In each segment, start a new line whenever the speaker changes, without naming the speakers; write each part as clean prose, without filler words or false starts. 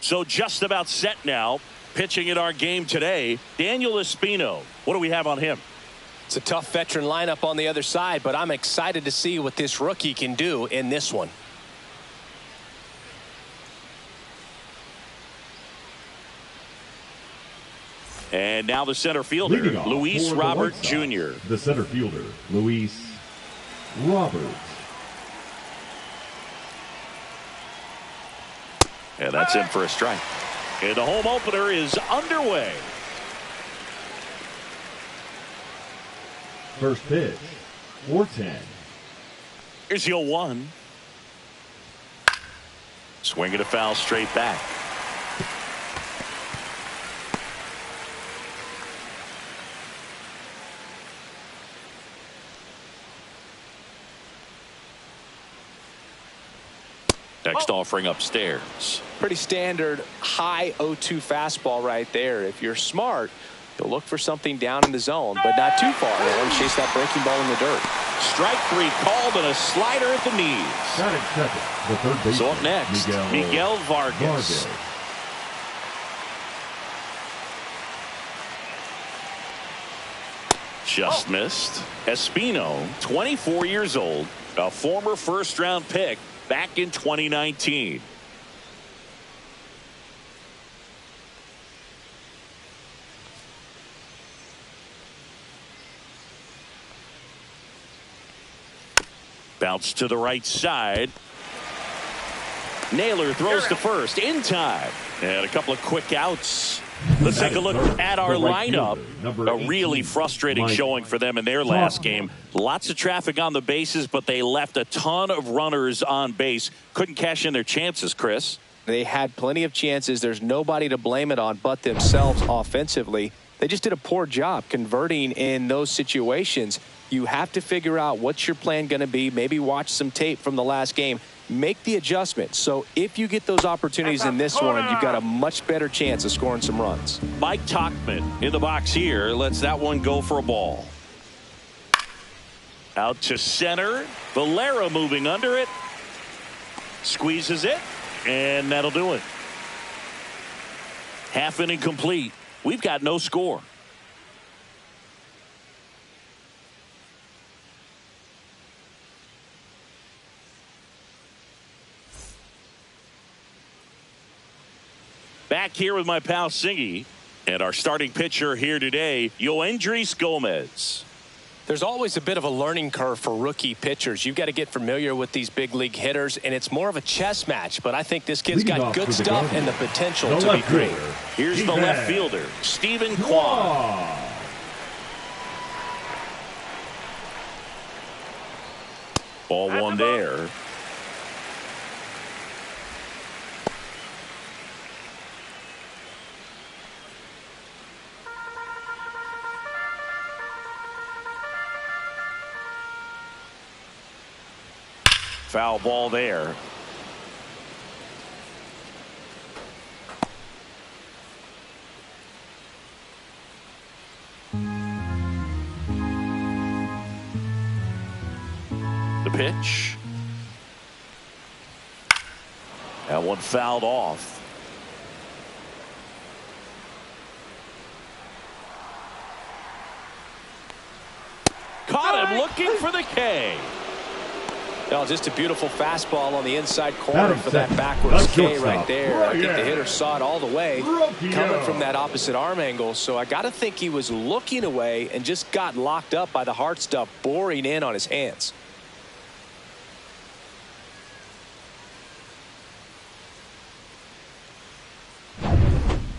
So just about set now. Pitching in our game today, Daniel Espino. What do we have on him?
It's a tough veteran lineup on the other side, but I'm excited to see what this rookie can do in this one.
And now the center fielder, Luis Robert Jr.
The center fielder, Luis Robert.
And that's in for a strike. And the home opener is underway.
First pitch, 4-10.
Here's the 0-1. Swinging a foul straight back. Next offering upstairs.
Pretty standard high 0-2 fastball right there. If you're smart, you'll look for something down in the zone, but not too far. You want to chase that breaking ball in the dirt.
Strike 3 called and a slider at the knees.
Batting second, the third baseman.
So up next, Miguel Vargas. Just missed. Espino, 24 years old, a former first-round pick back in 2019. Bounce to the right side. Naylor throws to first in time. And a couple of quick outs. Let's take a look at our lineup. A really frustrating showing for them in their last game. Lots of traffic on the bases, but they left a ton of runners on base. Couldn't cash in their chances, Chris.
They had plenty of chances. There's nobody to blame it on but themselves offensively. They just did a poor job converting in those situations. You have to figure out what's your plan going to be. Maybe watch some tape from the last game. Make the adjustment. So if you get those opportunities in this one, you've got a much better chance of scoring some runs.
Mike Tauchman in the box here. Lets that one go for a ball. Out to center. Valera moving under it. Squeezes it. And that'll do it. Half inning complete. We've got no score. Back here with my pal Singy and our starting pitcher here today, Yoendrys Gomez.
There's always a bit of a learning curve for rookie pitchers. You've got to get familiar with these big league hitters, and it's more of a chess match. But I think this kid's got good stuff and the potential to be great.
Here's the left fielder, Stephen Kwan. Ball one there. Foul ball there. The pitch. That one fouled off. Caught him looking for the K.
No, just a beautiful fastball on the inside corner for that backwards K right there. I think the hitter saw it all the way coming from that opposite arm angle. So I got to think he was looking away and just got locked up by the hard stuff boring in on his hands.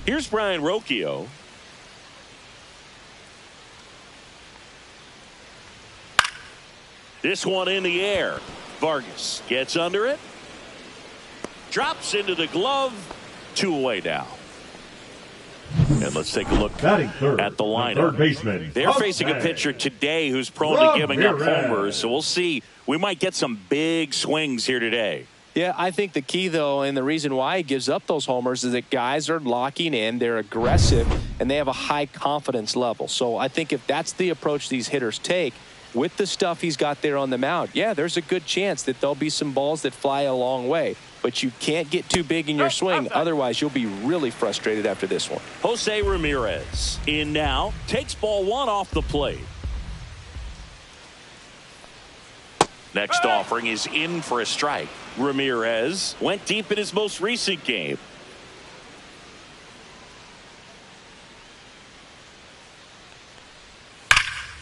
Here's Brian Rocchio. This one in the air. Vargas gets under it. Drops into the glove. 2 away now. And let's take a look at the lineup.
Third baseman.
They're facing a pitcher today who's prone to giving up homers. So we'll see. We might get some big swings here today.
Yeah, I think the key, though, and the reason why he gives up those homers is that guys are locking in, they're aggressive, and they have a high confidence level. So I think if that's the approach these hitters take, With the stuff he's got there on the mound, yeah, there's a good chance that there'll be some balls that fly a long way. But you can't get too big in your swing. Otherwise, you'll be really frustrated after this one.
Jose Ramirez in now. Takes ball 1 off the plate. Next offering is in for a strike. Ramirez went deep in his most recent game.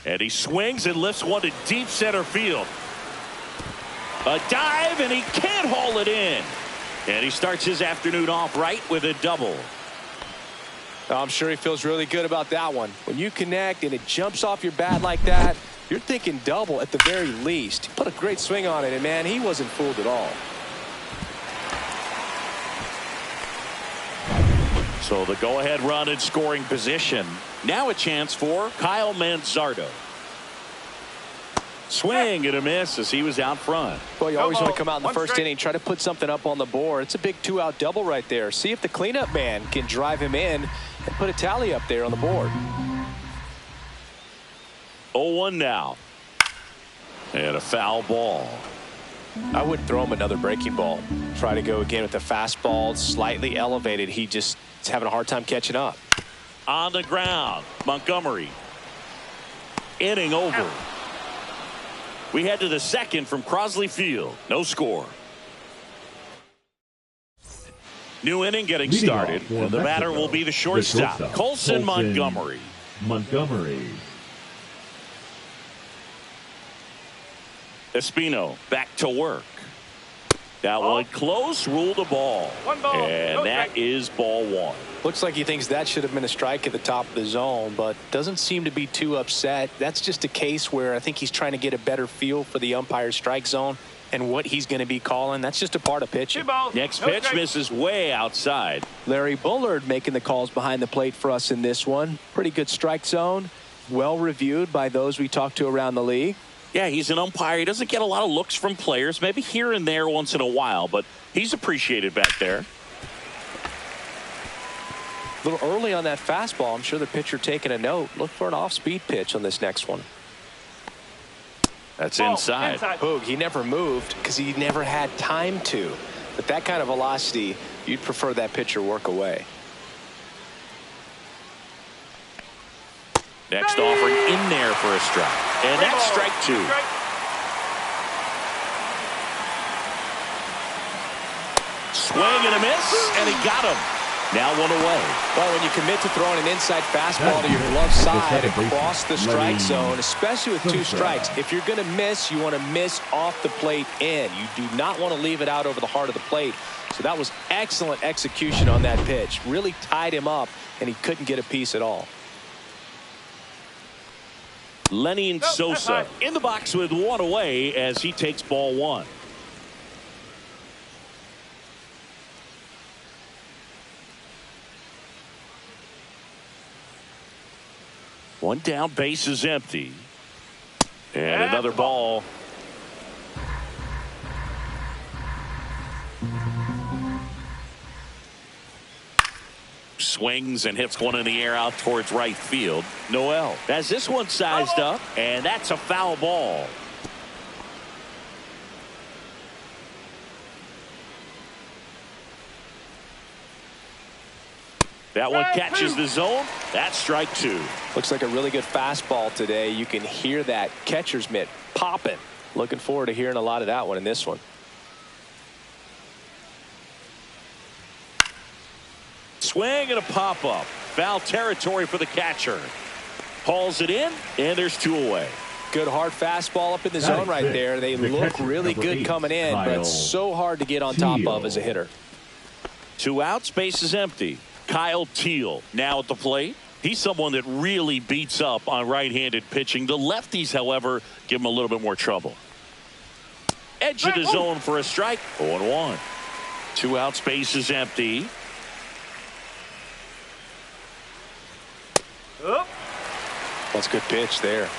And he swings and lifts one to deep center field. A dive, and he can't haul it in. And he starts his afternoon off right with a double.
I'm sure he feels really good about that one. When you connect and it jumps off your bat like that, you're thinking double at the very least. Put a great swing on it, and man, he wasn't fooled at all.
So the go-ahead run in scoring position. Now a chance for Kyle Manzardo. Swing and a miss as he was out front.
Well, you always want to come out in the first inning, try to put something up on the board. It's a big 2-out double right there. See if the cleanup man can drive him in and put a tally up there on the board.
0-1 now. And a foul ball.
I would throw him another breaking ball. Try to go again with the fastball, slightly elevated. He just is having a hard time catching up.
On the ground, Montgomery. Inning over. We head to the second from Crosley Field. No score. New inning getting started. And the batter will be the shortstop, Colson Montgomery. Espino back to work. That one close, ruled a ball. And that is ball 1.
Looks like he thinks that should have been a strike at the top of the zone, but doesn't seem to be too upset. That's just a case where I think he's trying to get a better feel for the umpire's strike zone and what he's going to be calling. That's just a part of pitching.
Next pitch misses way outside.
Larry Bullard making the calls behind the plate for us in this one. Pretty good strike zone. Well reviewed by those we talked to around the league.
Yeah, he's an umpire. He doesn't get a lot of looks from players, maybe here and there once in a while, but he's appreciated back there.
A little early on that fastball. I'm sure the pitcher taking a note. Look for an off-speed pitch on this next one.
That's inside.
Boog, he never moved because he never had time to. But that kind of velocity, you'd prefer that pitcher work away.
Next offering in there for a strike. And that's strike 2. Swing and a miss, and he got him. Now 1 away.
Well, when you commit to throwing an inside fastball to your glove side across the strike zone, especially with 2 strikes, if you're going to miss, you want to miss off the plate in. You do not want to leave it out over the heart of the plate. So that was excellent execution on that pitch. Really tied him up, and he couldn't get a piece at all.
Lenny Sosa in the box with 1 away as he takes ball 1. One down, base is empty. And another ball. Swings and hits one in the air out towards right field. Noel has this one sized up, and that's a foul ball. That one catches the zone. That's strike 2.
Looks like a really good fastball today. You can hear that catcher's mitt popping. Looking forward to hearing a lot of that one in this one.
Swing and a pop-up. Foul territory for the catcher. Hauls it in, and there's 2 away.
Good hard fastball up in the zone right there. They look really good coming in, but so hard to get on top of as a hitter.
2 outs, base is empty. Kyle Teal now at the plate. He's someone that really beats up on right-handed pitching. The lefties, however, give him a little bit more trouble. Edge of the zone for a strike. 0-1. 2 outs, base is empty.
That's a good pitch there.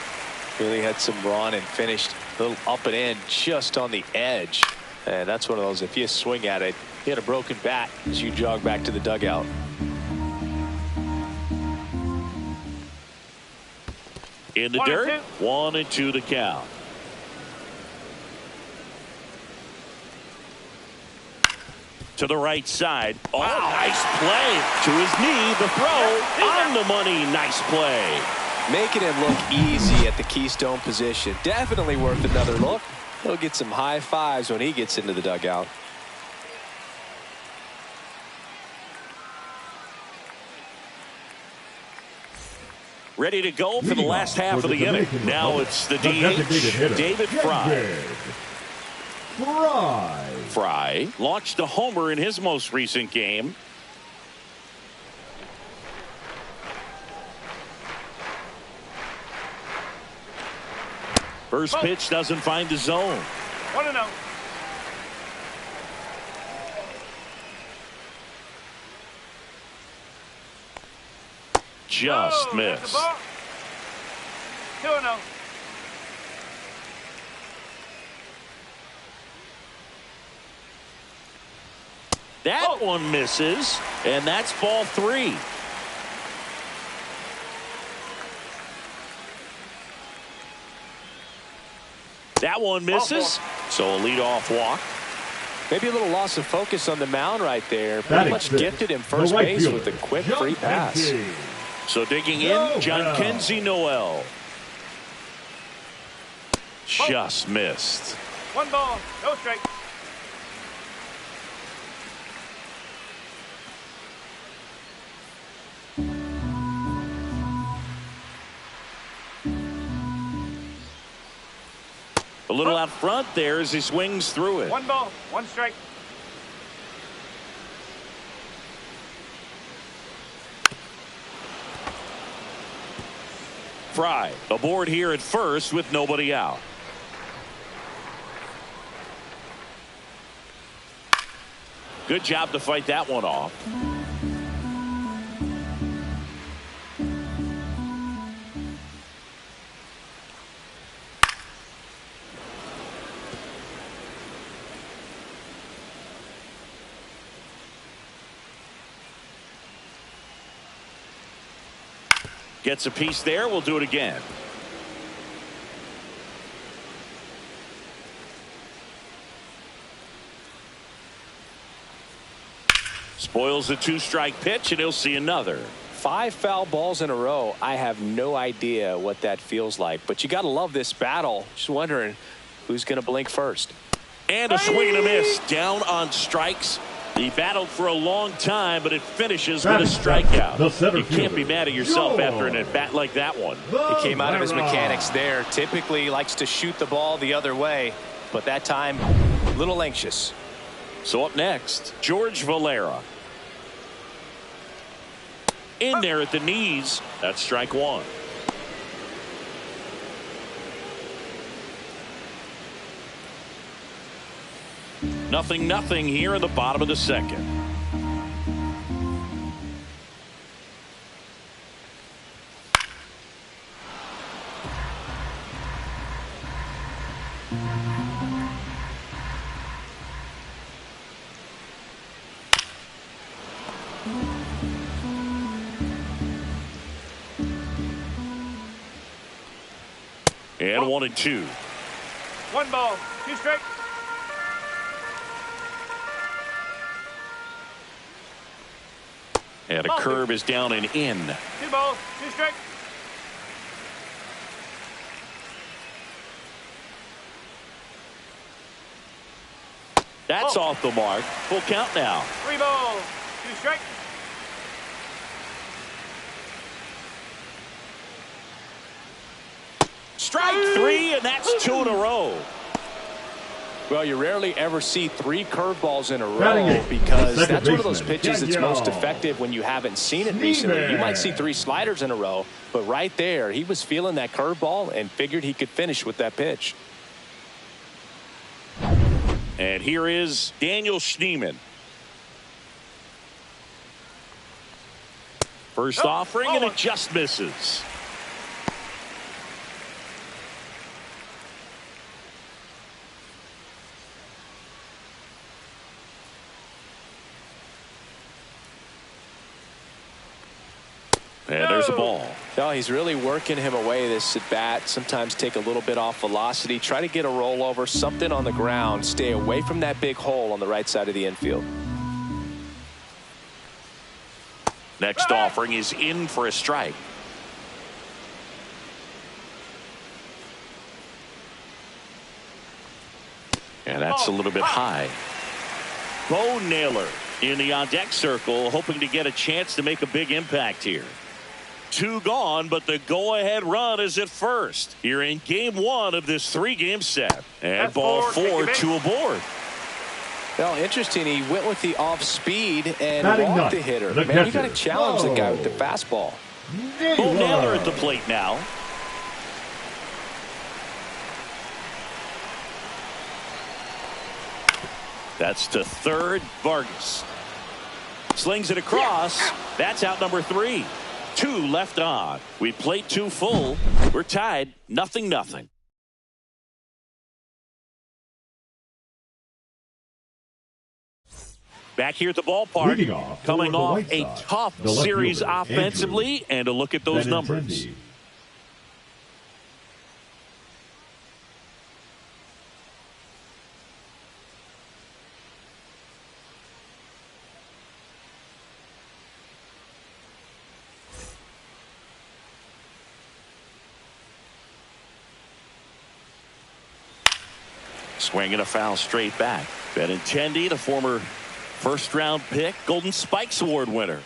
Really had some run and finished a little up and in just on the edge. And that's one of those, if you swing at it, you had a broken bat as you jog back to the dugout.
In the dirt, 1-2 to count. To the right side. Oh, nice play. To his knee, the throw on the money. Nice play.
Making it look easy at the keystone position. Definitely worth another look. He'll get some high fives when he gets into the dugout.
Ready to go for the last half of the inning. Now it's the DH, David Fry. Fry launched a homer in his most recent game. First pitch doesn't find the zone.
1-0.
Just missed.
2-0.
That one misses, and that's ball 3. That one misses, so a leadoff walk.
Maybe a little loss of focus on the mound right there. Pretty much gifted him first base with a quick free pass.
So digging in, John Kenzie Noel. Just missed.
1 ball, no strike.
A little out front there as he swings through it.
1 ball, 1 strike.
Fry aboard here at first with nobody out. Good job to fight that one off. Gets a piece there. We'll do it again. Spoils the 2-strike pitch, and he'll see another.
5 foul balls in a row. I have no idea what that feels like, but you got to love this battle. Just wondering who's going to blink first.
And a swing and a miss. Down on strikes. He battled for a long time, but it finishes with a strikeout. You can't be mad at yourself after an at-bat like that one.
He came out of his mechanics there. Typically likes to shoot the ball the other way, but that time, a little anxious.
So up next, George Valera. In there at the knees. That's strike 1. Nothing here in the bottom of the second. And 1-2.
1 ball, 2 strikes.
And a curve is down and in.
2 balls, 2 strikes.
That's off the mark. Full count now.
3 balls, 2 strikes.
Strike 3, and that's 2 in a row.
Well, you rarely ever see 3 curveballs in a row because that's one of those pitches that's most effective when you haven't seen it recently. You might see 3 sliders in a row, but right there, he was feeling that curveball and figured he could finish with that pitch.
And here is Daniel Schneemann. First offering, and it just misses. And there's a ball.
No, he's really working him away this at bat. Sometimes take a little bit off velocity. Try to get a rollover, something on the ground. Stay away from that big hole on the right side of the infield.
Next offering is in for a strike. And that's a little bit high. Bo Naylor in the on-deck circle, hoping to get a chance to make a big impact here. 2 gone, but the go-ahead run is at first here in game 1 of this 3-game set. And
That's
ball
4,
2 aboard.
Well, interesting. He went with the off-speed and
Batting
walked the
ninth,
hitter.
the
Man, you got to
catcher.
challenge the guy with the
Whoa.
fastball.
Bo Naylor at the plate now. That's to third. Vargas slings it across. That's out number 3. 2 left on. We played 2 full. We're tied 0-0. Back here at the ballpark,
off
coming
for the
off
White
a
Sox,
tough
the left
series
fielder,
offensively, and a look at those numbers.
Benintendi.
Swinging a foul straight back. Benintendi, the former first-round pick, Golden Spikes Award winner.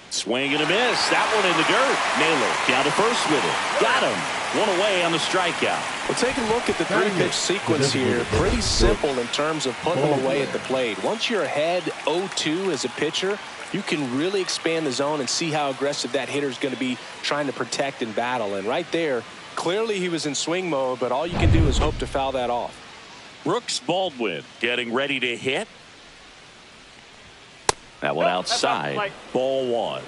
Swing and a miss. That one in the dirt. Naylor down to first with it. Got him. 1 away on the strikeout.
Well, take a look at the 3-pitch sequence here. Pretty simple in terms of putting them away at the plate. Once you're ahead 0-2 as a pitcher, you can really expand the zone and see how aggressive that hitter is going to be trying to protect and battle. And right there, clearly he was in swing mode, but all you can do is hope to foul that off.
Brooks Baldwin getting ready to hit. That one outside. Ball 1.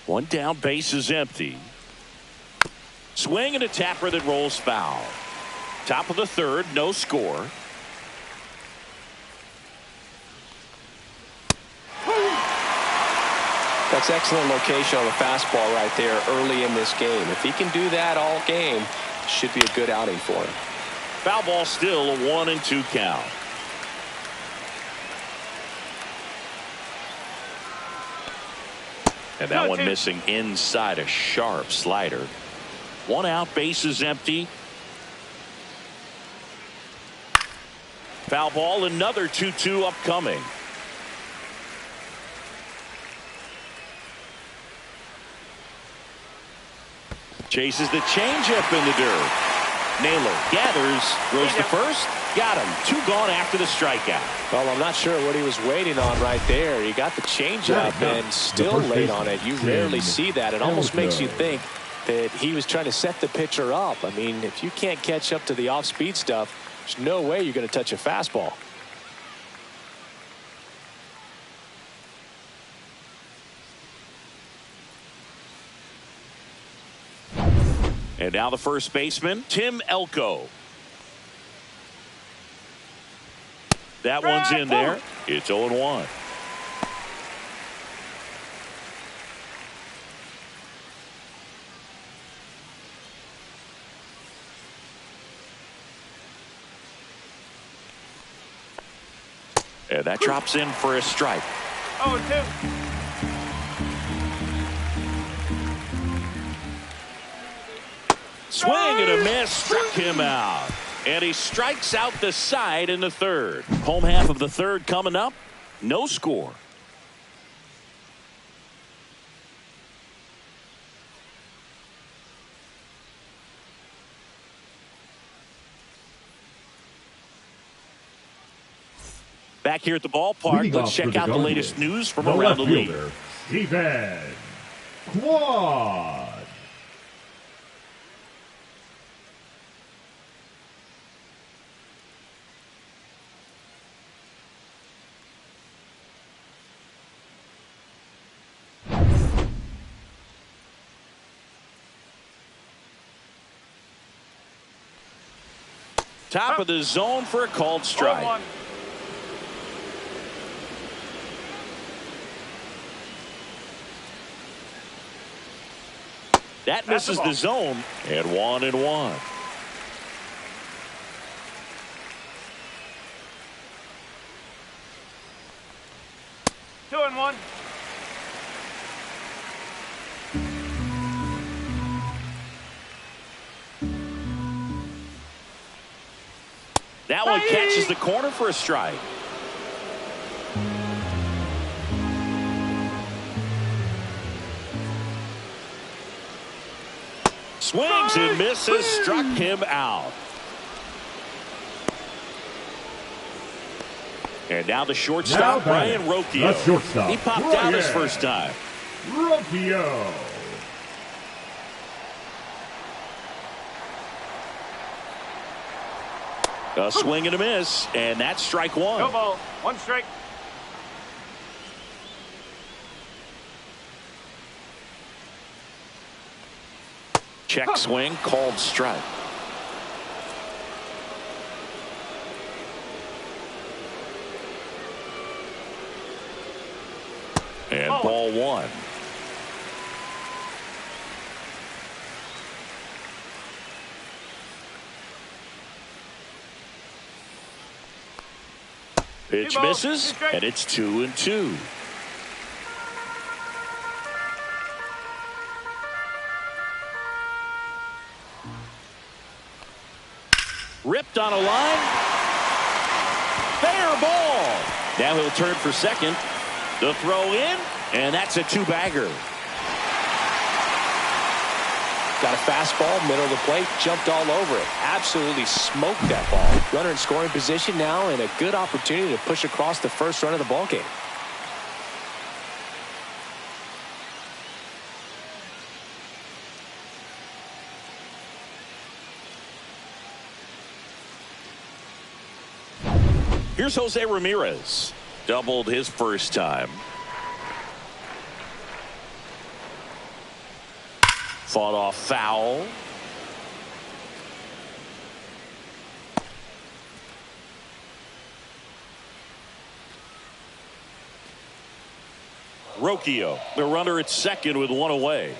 One down, base is empty. Swing and a tapper that rolls foul. Top of the 3rd, no score.
That's excellent location on the fastball right there early in this game. If he can do that all game, should be a good outing for him.
Foul ball still, a 1-2 count. And that one missing inside, a sharp slider. 1 out, base is empty. Foul ball, another 2-2 upcoming. Chases the changeup in the dirt. Naylor gathers, throws to first, got him. 2 gone after the strikeout.
Well, I'm not sure what he was waiting on right there. He got the changeup and still late on it. You rarely see that. It almost makes you think that he was trying to set the pitcher up. I mean, if you can't catch up to the off-speed stuff, there's no way you're going to touch a fastball.
And now the first baseman, Tim Elko. That one's in there. It's 0-1. And that drops in for a strike.
0-2.
Swing and a miss, struck him out. And he strikes out the side in the 3rd. Home half of the 3rd coming up. No score. Back here at the ballpark, let's check out the latest news from around the league.
Steven Quad.
Top of the zone for a called strike.
0-1.
That misses the zone, and 1-1.
Two and one.
That one catches the corner for a strike. Swings and misses, struck him out. And now the shortstop, Brian Rocchio. He popped out his first time.
Rocchio.
A swing and a miss, and that's strike one.
No ball. One strike.
Check swing, called strike. And ball one. Pitch misses, and it's 2-2. Ripped on a line. Fair ball. Now he'll turn for second. The throw in, and that's a two-bagger.
Got a fastball, middle of the plate, jumped all over it. Absolutely smoked that ball. Runner in scoring position now, and a good opportunity to push across the first run of the ballgame.
Here's Jose Ramirez. Doubled his first time. Fought off foul. Rocchio, the runner at second with one away.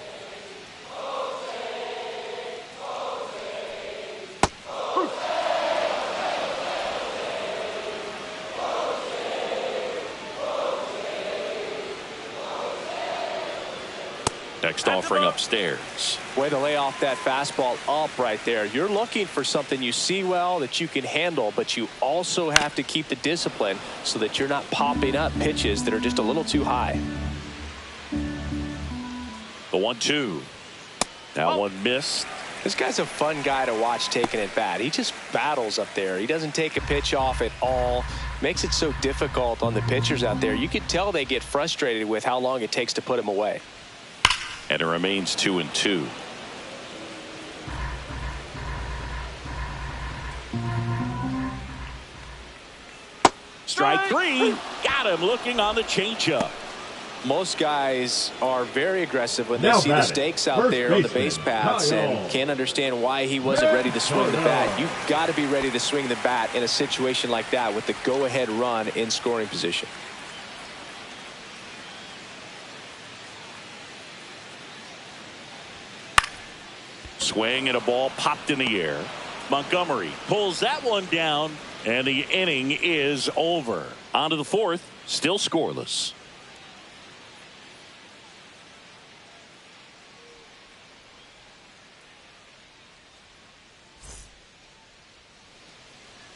Next offering upstairs.
Way to lay off that fastball up right there. You're looking for something you see well that you can handle, but you also have to keep the discipline so that you're not popping up pitches that are just a little too high.
The 1-2. Now one missed.
This guy's a fun guy to watch taking at bat. He just battles up there. He doesn't take a pitch off at all. Makes it so difficult on the pitchers out there. You can tell they get frustrated with how long it takes to put him away.
And it remains 2-2. Strike three. Got him looking on the changeup.
Most guys are very aggressive when they see the stakes out there on the base paths and can't understand why he wasn't ready to swing the bat. You've got to be ready to swing the bat in a situation like that with the go-ahead run in scoring position.
Swing and a ball popped in the air. Montgomery pulls that one down, and the inning is over. On to the fourth, still scoreless.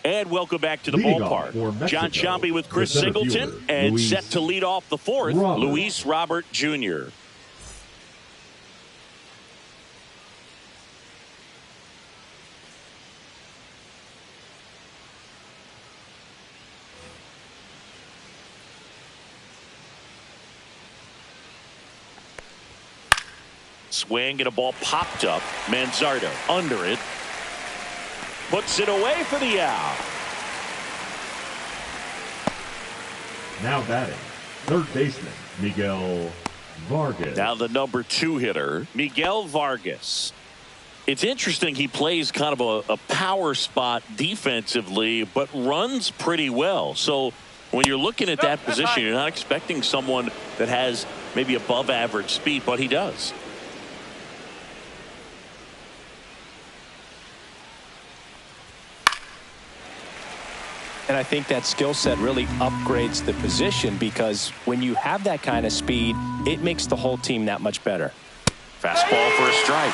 And welcome back to the ballpark. John Sciambi with Chris Singleton, and set to lead off the fourth, Luis Robert Jr. Swing and a ball popped up. Manzardo under it. Puts it away for the out.
Now batting, third baseman, Miguel Vargas.
Now the number 2 hitter, Miguel Vargas. It's interesting. He plays kind of a power spot defensively, but runs pretty well. So when you're looking at that position, you're not expecting someone that has maybe above average speed, but he does.
And I think that skill set really upgrades the position, because when you have that kind of speed, it makes the whole team that much better.
Fastball for a strike.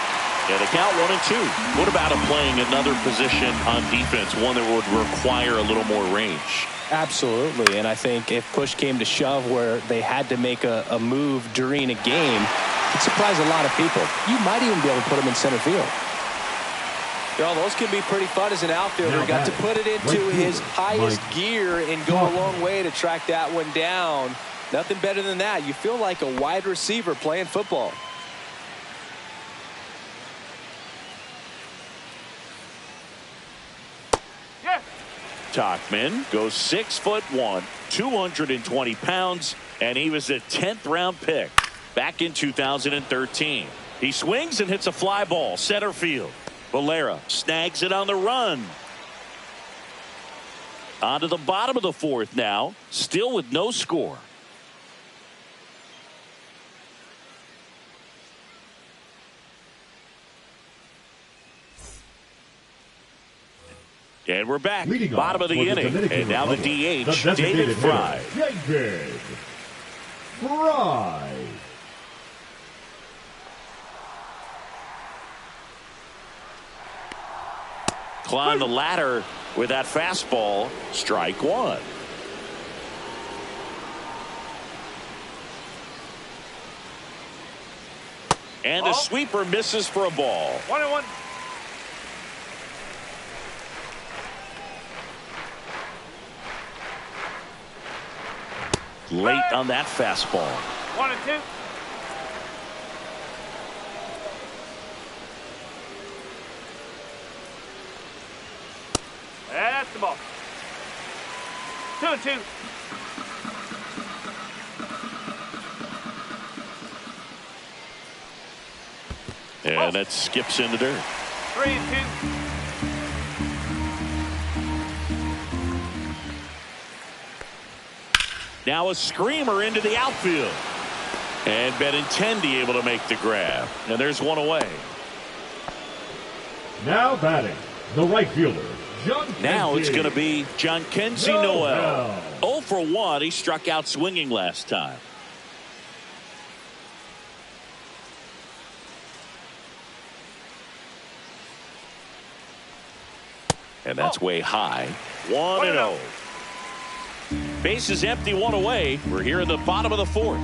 And the count 1-2. What about him playing another position on defense, one that would require a little more range?
Absolutely. And I think if push came to shove where they had to make a move during a game, it'd surprise a lot of people. You might even be able to put him in center field. Well, those can be pretty fun as an outfielder. Got to put it into his highest gear and go a long way to track that one down. Nothing better than that. You feel like a wide receiver playing football.
Tachman goes 6'1", 220 pounds, and he was a 10th round pick back in 2013. He swings and hits a fly ball center field. Valera snags it on the run. On to the bottom of the fourth now, still with no score. And we're back. Bottom of the inning. And now the DH, David Fry.
David Fry.
Climb the ladder with that fastball. Strike one. And a sweeper misses for a ball.
1-1.
Late on that fastball.
1-2. That's the ball. 2-2.
And that skips in the dirt.
3-2.
Now a screamer into the outfield. And Benintendi able to make the grab. And there's one away.
Now batting, the right fielder, John
Now
Kenzie.
it's going to be John Kenzie Noel. 0 for 1. He struck out swinging last time. And that's way high. 1-0. Base is empty, one away. We're here in the bottom of the fourth.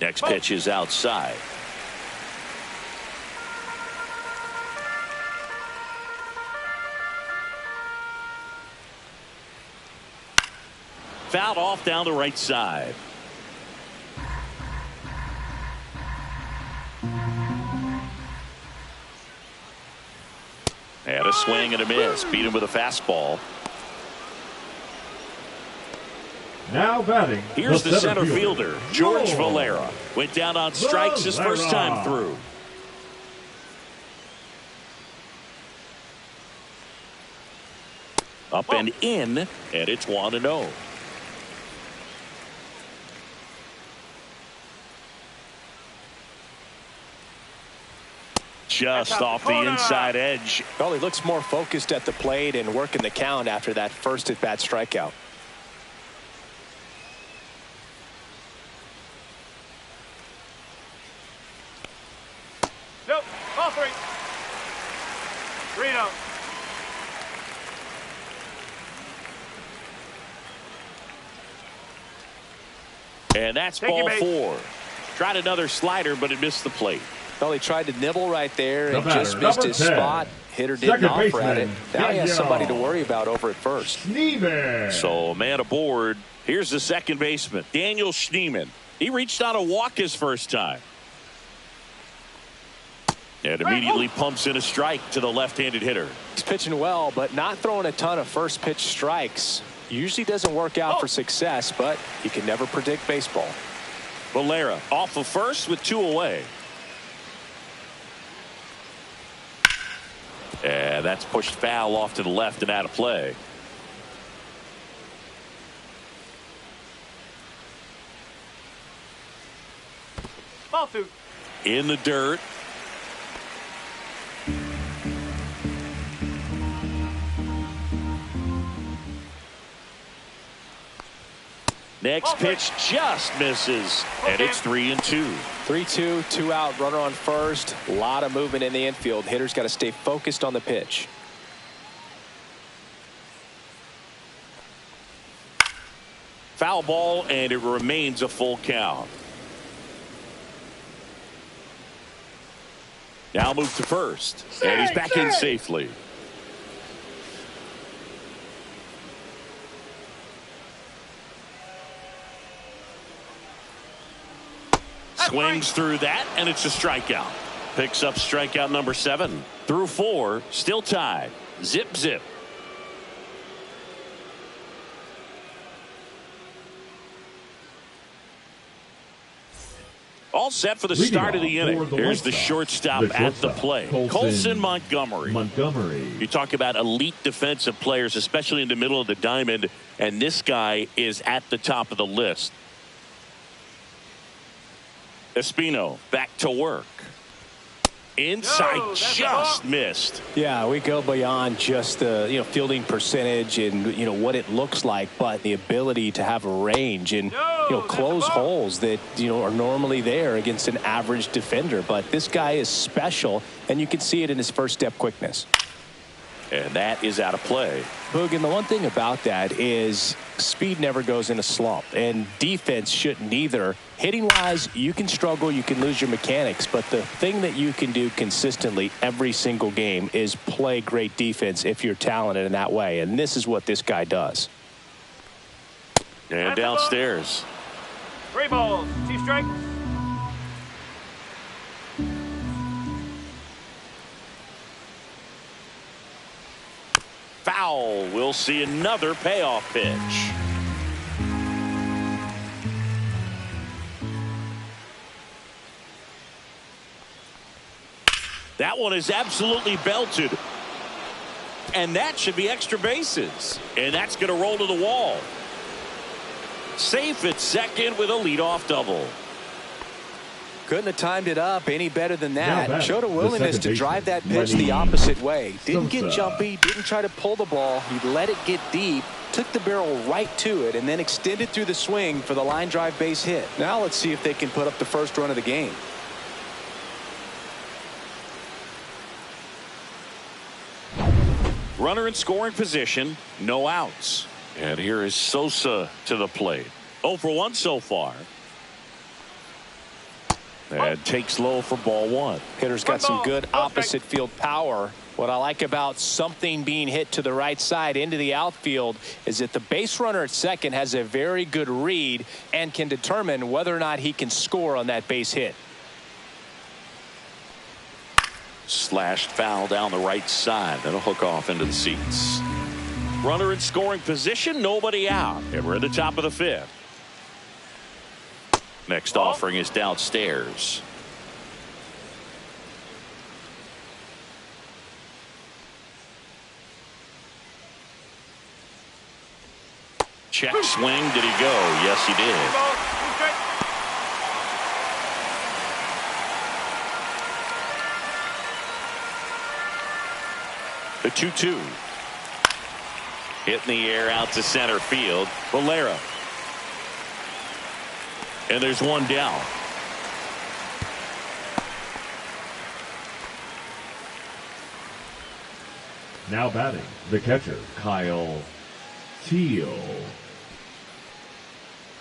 Next pitch is outside. Fouled off down the right side. And a swing and a miss. Beat him with a fastball.
Now batting.
Here's the center fielder, George Valera. Went down on strikes his first time through. Up and in, and it's 1-0. Just off the inside edge.
Well, he looks more focused at the plate and working the count after that first at-bat strikeout.
Nope. Ball 3. 3-0.
And that's ball 4. Tried another slider, but it missed the plate.
Well, he tried to nibble right there and just missed his spot. Hitter didn't offer at it. Now he has somebody to worry about over at first.
Schneeman.
So a man aboard. Here's the second baseman, Daniel Schneeman. He reached on a walk his first time. And immediately pumps in a strike to the left-handed hitter.
He's pitching well, but not throwing a ton of first pitch strikes. Usually doesn't work out for success, but you can never predict baseball.
Valera off of first with 2 away. And that's pushed foul off to the left and out of play.
Ball 2.
In the dirt. Next pitch just misses, and it's 3-2.
3-2, 2 out, runner on first. A lot of movement in the infield. Hitter's got to stay focused on the pitch.
Foul ball, and it remains a full count. Now move to first, and he's back in safely. Swings through that, and it's a strikeout. Picks up strikeout number 7. Through 4, still tied. Zip, zip. All set for the start of the inning. Here's the shortstop at the plate. Colson Montgomery. You talk about elite defensive players, especially in the middle of the diamond, and this guy is at the top of the list. Espino back to work. Inside, just missed.
Yeah, we go beyond just the fielding percentage and what it looks like, but the ability to have a range and close holes that are normally there against an average defender. But this guy is special, and you can see it in his first step quickness.
And that is out of play.
Boog, and the one thing about that is speed never goes in a slump, and defense shouldn't either. Hitting-wise, you can struggle, you can lose your mechanics, but the thing that you can do consistently every single game is play great defense if you're talented in that way, and this is what this guy does.
And downstairs.
3 balls, 2 strikes.
Foul. We'll see another payoff pitch. That one is absolutely belted. And that should be extra bases. And that's going to roll to the wall. Safe at second with a leadoff double.
Couldn't have timed it up any better than that. Showed a willingness to drive that pitch the opposite way. Didn't get jumpy, didn't try to pull the ball. He let it get deep, took the barrel right to it, and then extended through the swing for the line drive base hit. Now let's see if they can put up the first run of the game.
Runner in scoring position, no outs. And here is Sosa to the plate. 0 for 1 so far. And takes low for ball 1.
Hitter's got some good opposite field power. What I like about something being hit to the right side into the outfield is that the base runner at second has a very good read and can determine whether or not he can score on that base hit.
Slashed foul down the right side. That'll hook off into the seats. Runner in scoring position, nobody out. And we're at the top of the 5th. Next offering is downstairs. Check swing. Did he go? Yes, he did. The 2-2. Hit in the air out to center field. Valera. And there's one down.
Now batting, the catcher, Kyle Teal.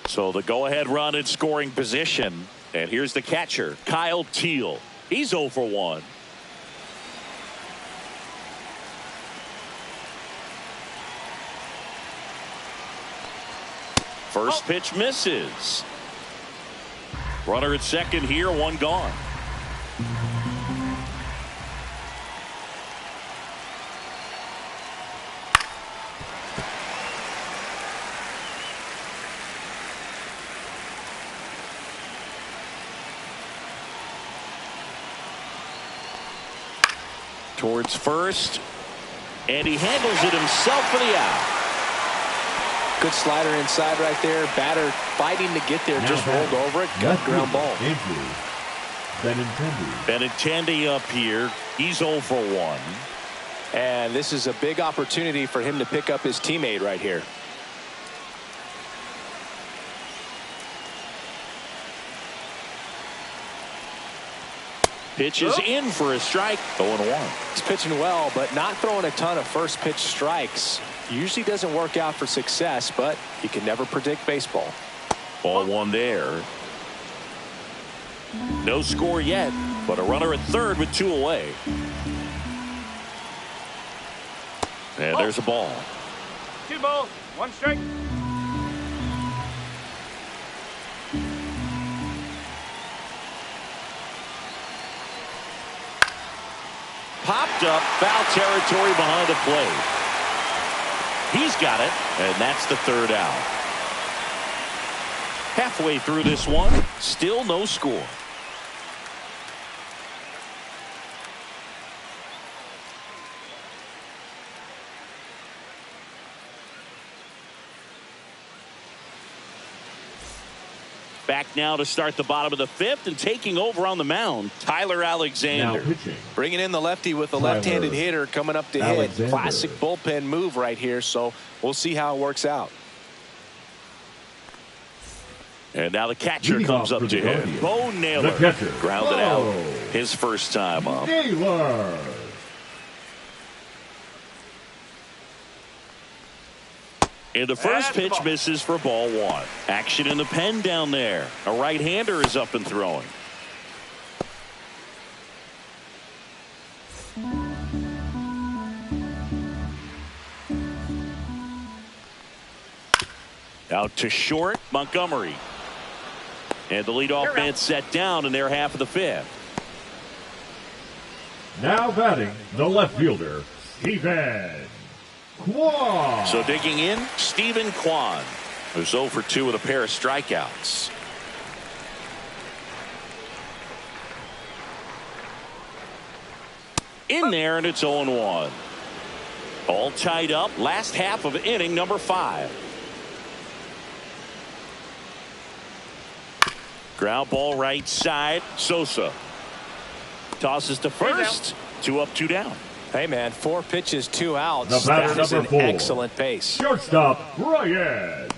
So the go-ahead run in scoring position. And here's the catcher, Kyle Teal. He's 0 for 1. First pitch misses. Runner at second here, one gone. Towards first. And he handles it himself for the out.
Good slider inside right there. Batter fighting to get there. Just rolled over it. Gut ground ball.
Benintendi up here. He's 0 for 1.
And this is a big opportunity for him to pick up his teammate right here.
Pitch is in for a strike. 0-1.
He's pitching well, but not throwing a ton of first pitch strikes. Usually doesn't work out for success, but you can never predict baseball.
Ball 1 there. No score yet, but a runner at third with 2 away. And there's a ball.
2 balls, 1 strike.
Popped up, foul territory behind the plate. He's got it, and that's the 3rd out. Halfway through this one, still no score. Back now to start the bottom of the 5th, and taking over on the mound, Tyler Alexander.
Bringing in the lefty with a left-handed hitter coming up to hit. Classic bullpen move right here, so we'll see how it works out.
And now the catcher comes up to hit. Bo Naylor grounded out his first time up. And the first pitch misses for ball 1. Action in the pen down there. A right-hander is up and throwing. Out to short, Montgomery. And the leadoff man set down in their half of the 5th.
Now batting, the left fielder, Stephen Kwan.
So digging in, Stephen Kwan, who's 0 for 2 with a pair of strikeouts. In there, and it's 0-1. All tied up, last half of inning number 5. Ground ball right side. Sosa tosses to first. 2 up, 2 down.
Hey, man, 4 pitches, 2 outs.
The batter,
that is an
number 4.
excellent pace.
Shortstop, Ryan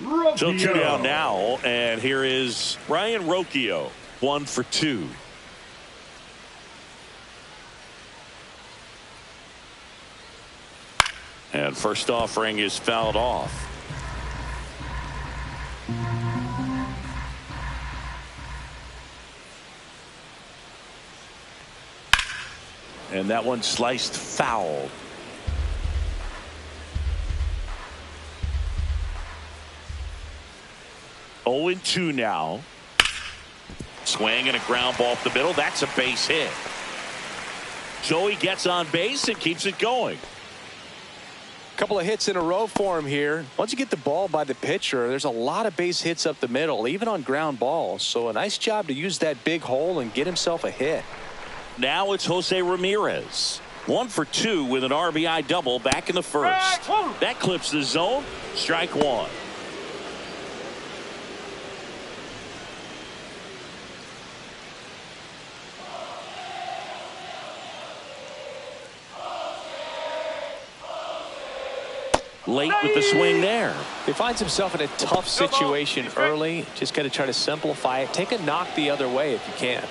Rocchio.
So 2 down now, and here is Ryan Rocchio. 1 for 2. And first offering is fouled off. And that one sliced foul. Oh and 2 now. Swing and a ground ball up the middle. That's a base hit. So he gets on base and keeps it going.
Couple of hits in a row for him here. Once you get the ball by the pitcher, there's a lot of base hits up the middle, even on ground balls. So a nice job to use that big hole and get himself a hit.
Now it's Jose Ramirez. 1 for 2 with an RBI double back in the first. That clips the zone. Strike 1. Late with the swing there.
He finds himself in a tough situation early. Just got to try to simplify it. Take a knock the other way if you can.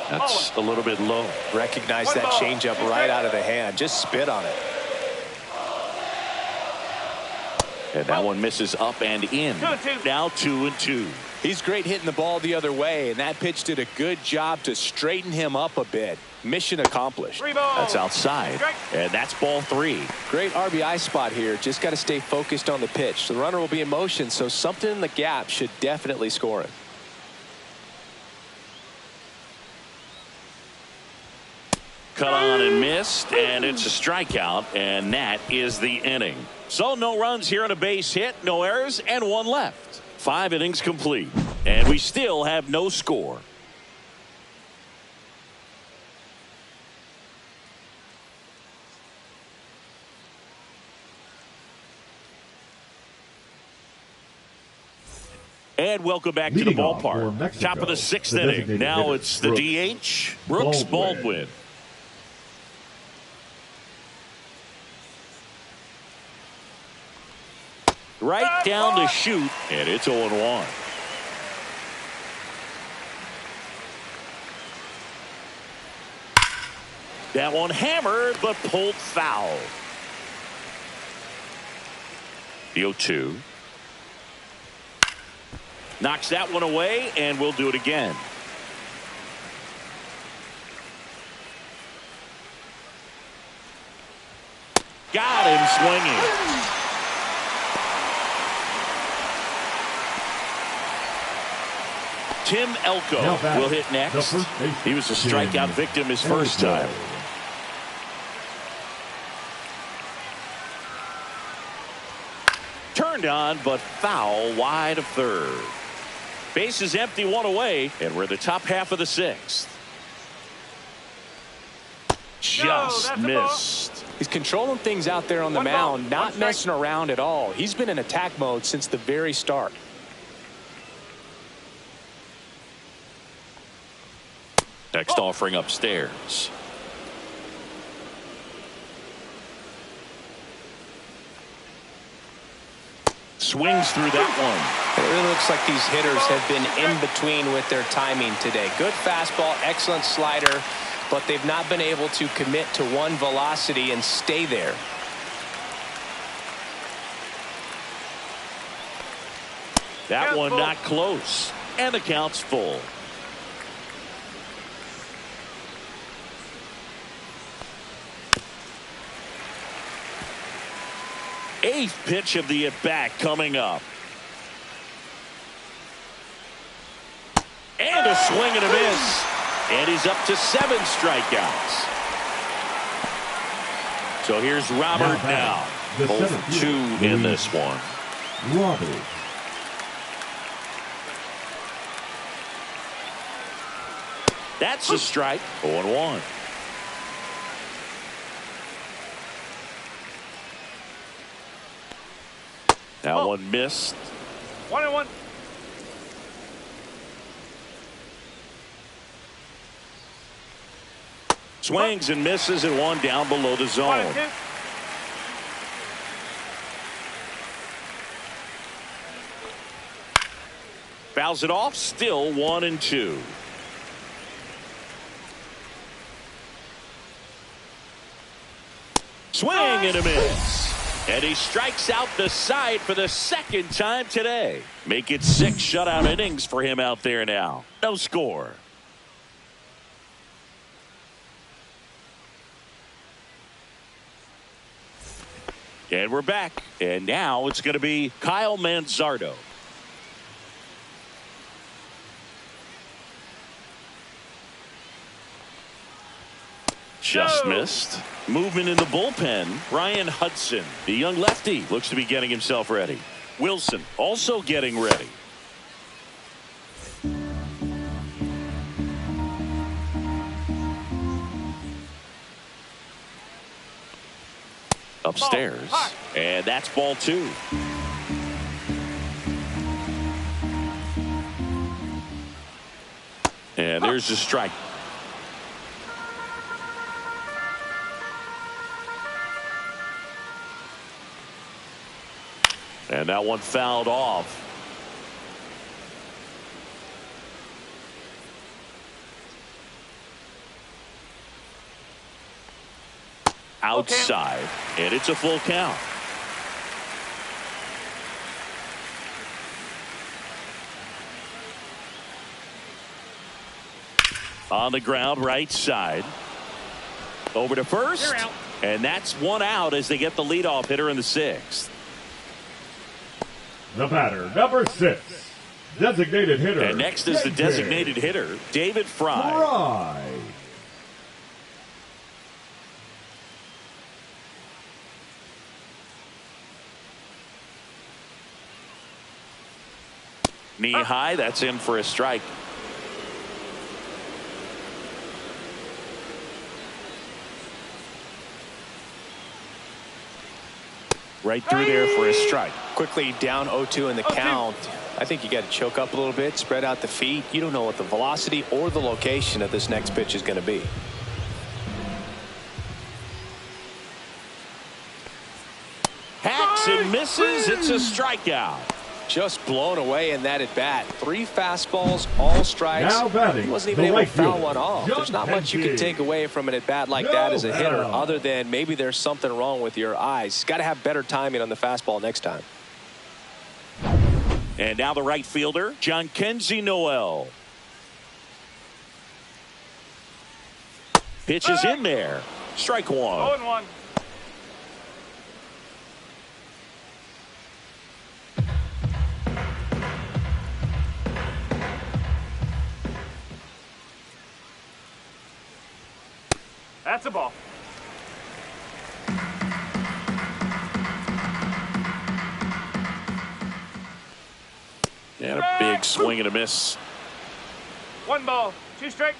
That's a little bit low.
Recognize that changeup right out of the hand. Just spit on it.
And that one misses up and in. Now 2-2.
He's great hitting the ball the other way, and that pitch did a good job to straighten him up a bit. Mission accomplished.
That's outside, and that's ball 3.
Great RBI spot here. Just got to stay focused on the pitch. The runner will be in motion, so something in the gap should definitely score it.
Cut on and missed, and it's a strikeout, and that is the inning. So no runs here on a base hit, no errors, and 1 left. 5 innings complete. And we still have no score. And welcome back to the ballpark. Top of the 6th inning. Now it's the DH, Brooks Baldwin. Right down the chute, and it's 0-1. That one hammered, but pulled foul. The 0-2. Knocks that one away, and we'll do it again. Got him swinging. Tim Elko will hit next. He was a strikeout victim his first time. Turned on, but foul wide of third. Base is empty, one away, and we're in the top half of the 6th. Just missed.
He's controlling things out there on the mound, not messing around at all. He's been in attack mode since the very start.
Next offering upstairs. Swings through that one.
It really looks like these hitters have been in between with their timing today. Good fastball, excellent slider, but they've not been able to commit to one velocity and stay there.
That one not close, and the count's full. Eighth pitch of the at-bat coming up. And a swing and a miss. And he's up to 7 strikeouts. So here's Robert now. 0-2 in this one.
Robert.
That's a strike. 0-1. That one missed.
1-1.
Swings and misses and one down below the zone.
1-2.
Fouls it off. Still 1-2. Swing and a miss. And he strikes out the side for the second time today. Make it 6 shutout innings for him out there now. No score. And we're back. And now it's going to be Kyle Manzardo. Just missed. Movement in the bullpen. Ryan Hudson, the young lefty, looks to be getting himself ready. Wilson also getting ready. Upstairs. And that's ball 2. And there's the strike. And that one fouled off. Outside. And it's a full count. On the ground, right side. Over to first. And that's one out as they get the leadoff hitter in the 6th.
The batter, number 6, designated hitter.
And next is the designated hitter, David Fry. Knee high, that's in for a strike. Right through there for a strike.
Quickly down 0-2 in the count. I think you got to choke up a little bit, spread out the feet. You don't know what the velocity or the location of this next pitch is going to be.
Hacks and misses. It's a strikeout.
Just blown away in that at bat. 3 fastballs, all strikes.
Now batting,
He wasn't even able to foul one off. There's not much you can
Henke.
take away from an at bat like that as a hitter, other than maybe there's something wrong with your eyes. Got to have better timing on the fastball next time.
And now the right fielder, John Kenzie Noel. Pitch is in there. Strike one.
0-1. That's a ball.
And a big swing and a miss.
1 ball, 2 strikes.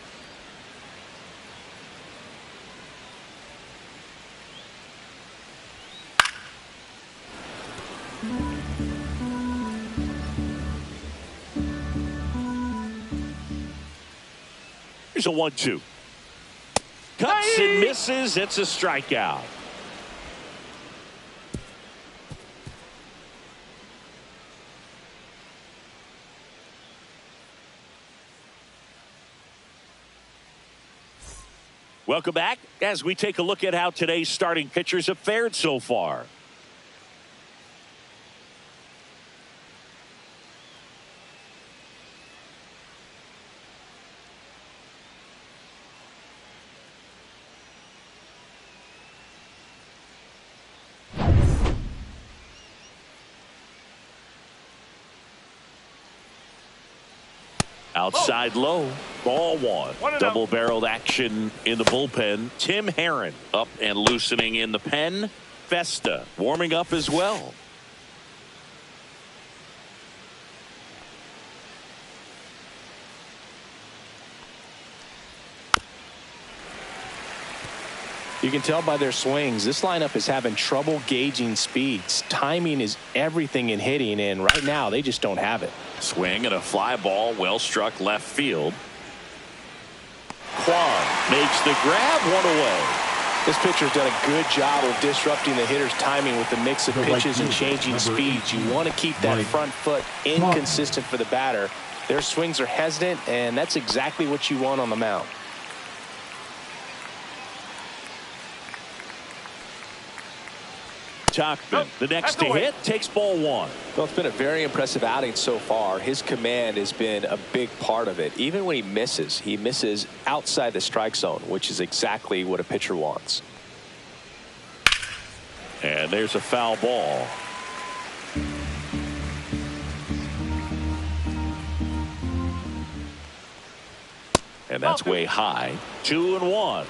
Here's a 1-2. Cuts and misses. It's a strikeout. Welcome back as we take a look at how today's starting pitchers have fared so far. Outside low, ball 1. Double-barreled action in the bullpen. Tim Herron up and loosening in the pen. Festa warming up as well.
You can tell by their swings, this lineup is having trouble gauging speeds. Timing is everything in hitting, and right now they just don't have it.
Swing and a fly ball, well struck left field. Kwan makes the grab, 1 away.
This pitcher's done a good job of disrupting the hitter's timing with the mix of pitches and changing speeds. You want to keep that front foot inconsistent for the batter. Their swings are hesitant, and that's exactly what you want on the mound.
Tachman, the next to hit, takes ball 1.
Well, it's been a very impressive outing so far. His command has been a big part of it. Even when he misses outside the strike zone, which is exactly what a pitcher wants.
And there's a foul ball. And that's way high. 2-1.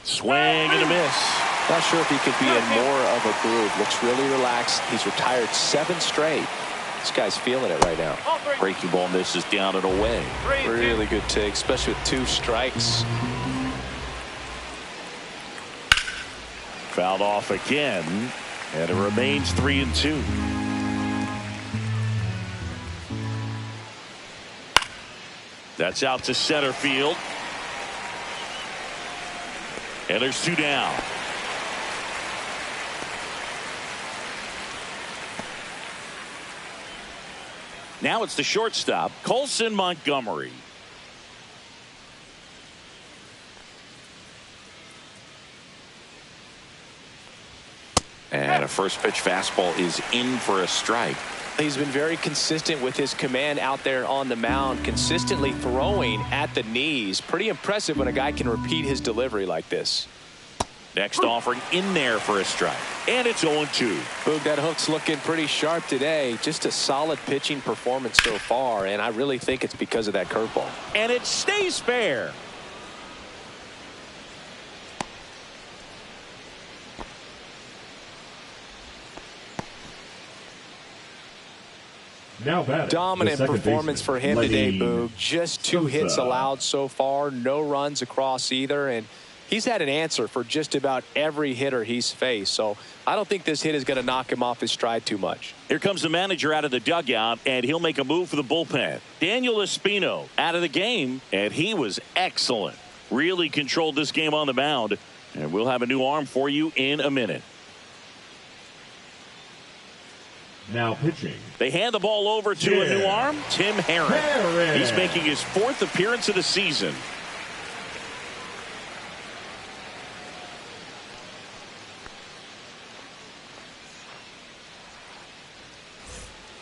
Swing and a miss.
Not sure if he could be in more of a groove. Looks really relaxed. He's retired 7 straight. This guy's feeling it right now.
Breaking ball misses down and away.
Really good take, especially with 2 strikes.
Fouled off again, and it remains 3-2. That's out to center field. And there's 2 down. Now it's the shortstop, Colson Montgomery. And a first pitch fastball is in for a strike.
He's been very consistent with his command out there on the mound, consistently throwing at the knees. Pretty impressive when a guy can repeat his delivery like this.
Next offering in there for a strike. And it's 0-2.
Boog, that hook's looking pretty sharp today. Just a solid pitching performance so far, and I really think it's because of that curveball.
And it stays fair.
Now batting,
Dominant performance for him today, Boog. Just 2 hits allowed so far, no runs across either, and he's had an answer for just about every hitter he's faced. So I don't think this hit is going to knock him off his stride too much.
Here comes the manager out of the dugout, and he'll make a move for the bullpen. Daniel Espino out of the game, and he was excellent. Really controlled this game on the mound, and we'll have a new arm for you in a minute.
Now pitching.
They hand the ball over to a new arm, Tim Herron. He's making his 4th appearance of the season.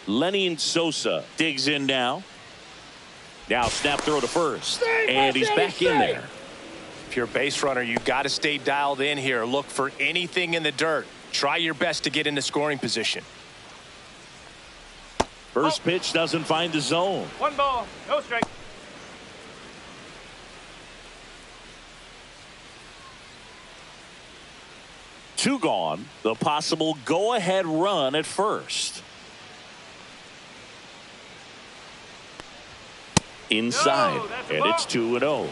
Lenny Sosa digs in now. Now snap throw to first. And he's back in there.
If you're a base runner, you've got to stay dialed in here. Look for anything in the dirt. Try your best to get into scoring position.
First pitch doesn't find the zone.
1 ball, no strike.
Two gone. The possible go-ahead run at first. Inside, and it's 2-0.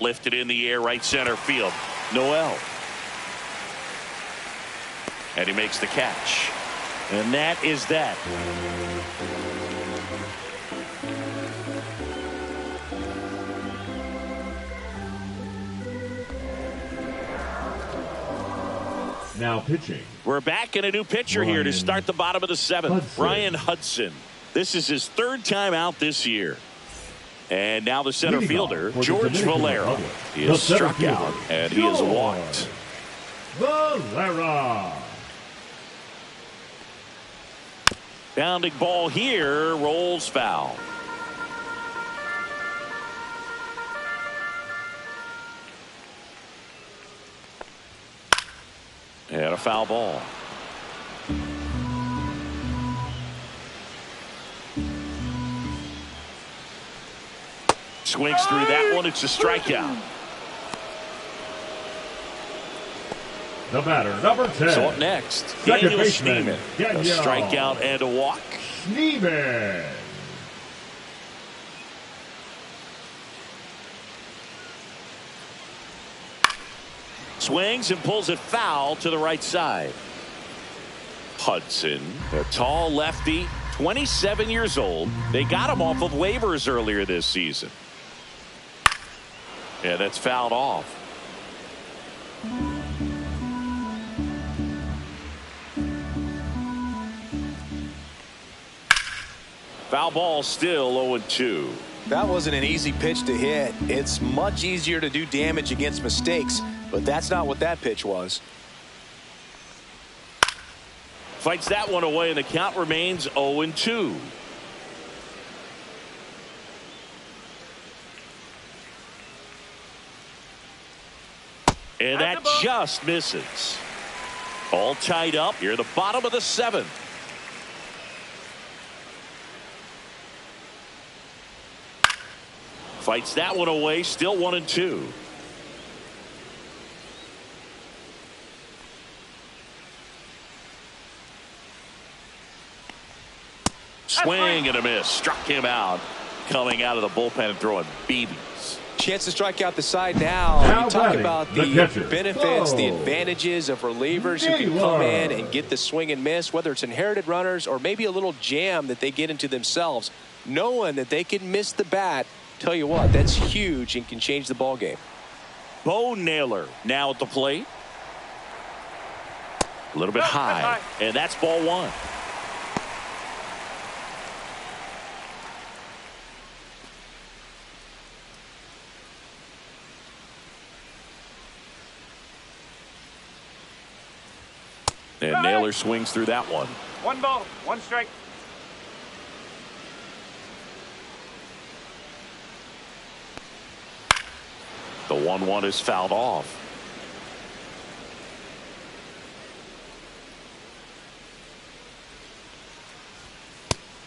Lifted in the air, right center field. Noel. And he makes the catch. And that is that.
Now pitching.
We're back in a new pitcher here to start the bottom of the 7th. Ryan Hudson. This is his 3rd time out this year. And now the center fielder, George Valera. He is struck out, and he is walked.
Valera.
Bounding ball here, rolls foul. And a foul ball. Swings through that one. It's a strikeout.
The batter, number 10.
So up next,
Second
Daniel
baseman,
Schneemann. A
Daniel.
strikeout and a walk.
Schneemann.
Swings and pulls it foul to the right side. Hudson, a tall lefty, 27 years old. They got him off of waivers earlier this season. Yeah, that's fouled off. Foul ball, still 0-2.
That wasn't an easy pitch to hit. It's much easier to do damage against mistakes, but that's not what that pitch was.
Fights that one away, and the count remains 0-2. And that just misses. All tied up here at the bottom of the 7th. Fights that one away, still 1-2. Swing and a miss. Struck him out. Coming out of the bullpen and throwing BBs.
Chance to strike out the side now. You talk about the benefits, the
Whoa.
advantages of relievers who can come in and get the swing and miss, whether it's inherited runners or maybe a little jam that they get into themselves. Knowing that they can miss the bat, tell you what, that's huge and can change the ball game.
Bo Naylor now at the plate. A little bit high, and that's ball 1. And Naylor swings through that one.
1 ball, 1 strike.
The 1-1 is fouled off.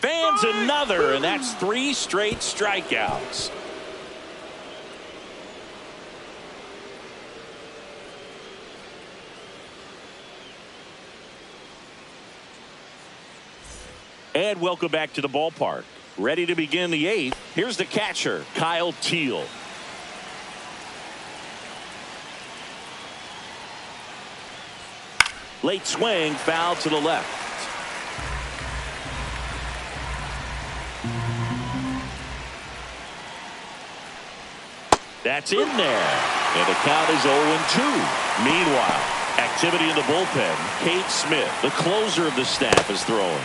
Fans another, and that's 3 straight strikeouts. And welcome back to the ballpark. Ready to begin the 8th. Here's the catcher, Kyle Teal. Late swing, foul to the left. That's in there. And the count is 0-2. Meanwhile, activity in the bullpen. Kate Smith, the closer of the staff, is throwing.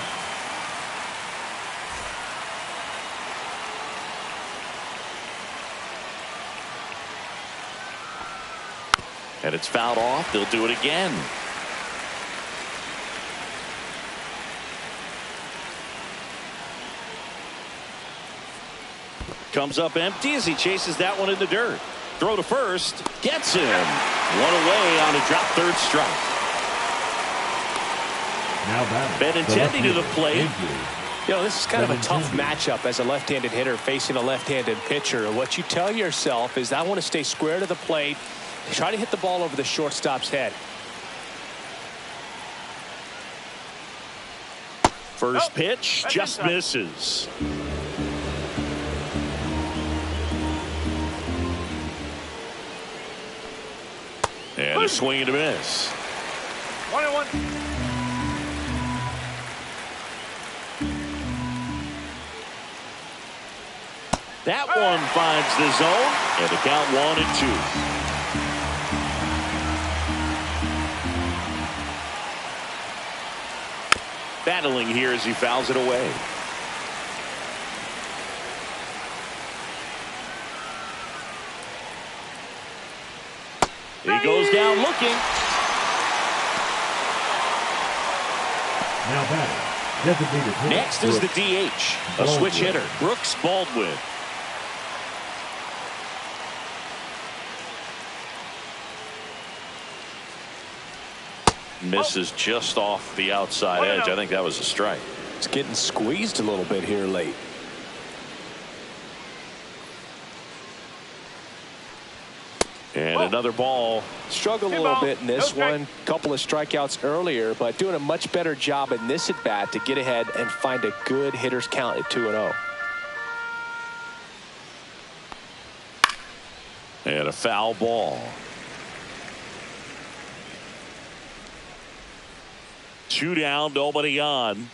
And it's fouled off. They'll do it again. Comes up empty as he chases that one in the dirt. Throw to first. Gets him. One away on a drop third strike.
Now that
Benintendi to the plate.
You know, this is kind of a tough matchup as a left-handed hitter facing a left-handed pitcher. What you tell yourself is, I want to stay square to the plate, try to hit the ball over the shortstop's head.
First pitch just misses. And a swing and a miss.
1-1.
That one finds the zone, and the count 1-2. Battling here as he fouls it away. He goes down looking.
Now batting. Designated hitter.
Next is the DH, a switch hitter, Brooks Baldwin. Misses just off the outside edge. I think that was a strike.
It's getting squeezed a little bit here late.
And another ball.
Struggled a little bit in this one. Couple of strikeouts earlier, but doing a much better job in this at bat to get ahead and find a good hitter's count at 2-0.
And a foul ball. 2 down, nobody on.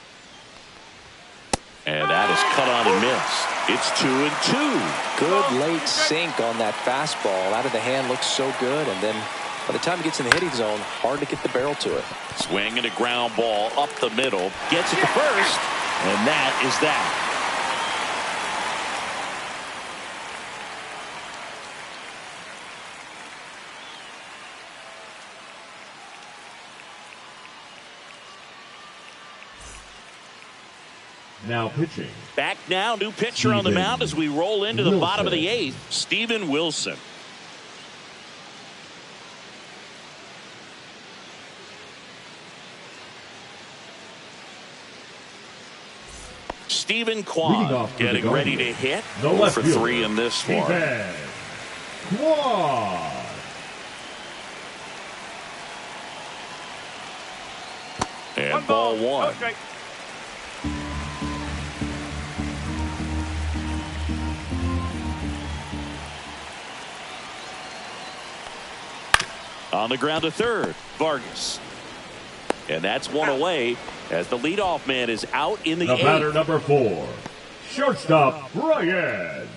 And that is cut on and missed. It's 2-2.
Good late sink on that fastball. Out of the hand, looks so good, and then by the time he gets in the hitting zone, hard to get the barrel to it.
Swing and a ground ball up the middle. Gets it to first, and that is that.
Now pitching.
Back now, new pitcher on the mound as we roll into the bottom of the 8th, Steven Wilson. Stephen Kwan getting ready to hit. 0 for 3 in this one.
Kwan.
And ball 1. On the ground to third, Vargas. And that's one away as the leadoff man is out in the 8th.
Batter number 4, shortstop Brian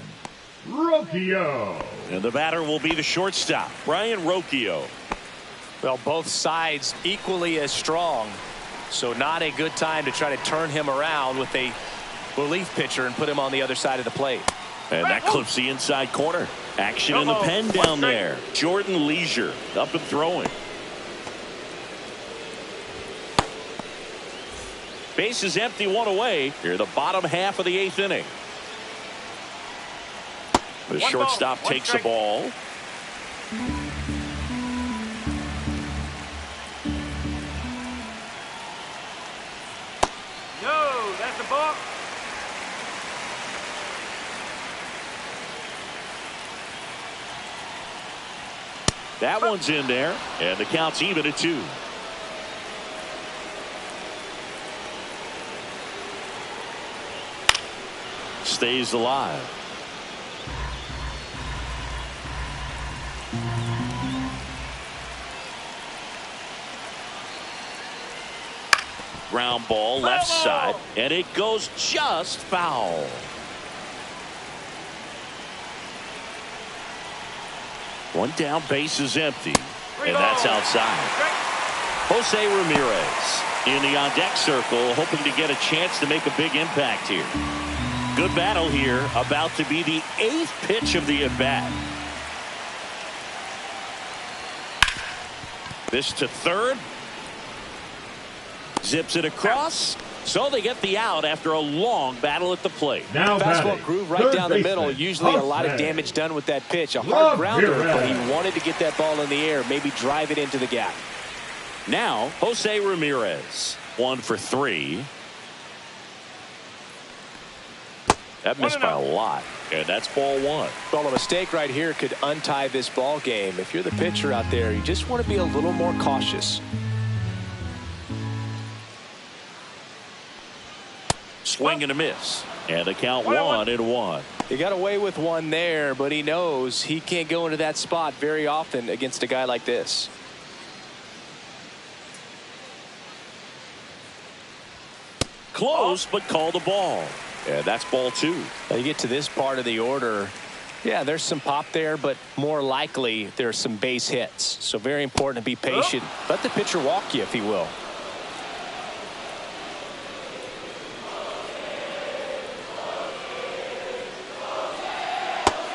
Rocchio.
And the batter will be the shortstop, Brian Rocchio.
Well, both sides equally as strong, so not a good time to try to turn him around with a relief pitcher and put him on the other side of the plate.
And that clips the inside corner. Action in the pen down there. Jordan Leisure up and throwing. Base is empty, 1 away. Here the bottom half of the 8th inning. The shortstop takes the ball.
No, that's a ball.
That one's in there, and the count's even at 2. stays alive. Ground ball left side, and it goes just foul. One down, base is empty, and that's outside. Jose Ramirez in the on-deck circle, hoping to get a chance to make a big impact here. Good battle here, about to be the 8th pitch of the at-bat. This to third. Zips it across, so they get the out after a long battle at the plate.
Now
fastball groove right down the middle. Usually a lot of damage done with that pitch. A hard grounder, but he wanted to get that ball in the air, maybe drive it into the gap.
Now, Jose Ramirez, 1 for 3. That missed by a lot, and that's ball 1.
Well, a mistake right here could untie this ball game. If you're the pitcher out there, you just want to be a little more cautious.
Swing and a miss, and the count 1-1.
He got away with one there, but he knows he can't go into that spot very often against a guy like this.
Close, but call the ball. And that's ball 2.
Now you get to this part of the order. Yeah, there's some pop there, but more likely there's some base hits. So very important to be patient. Let the pitcher walk you, if he will.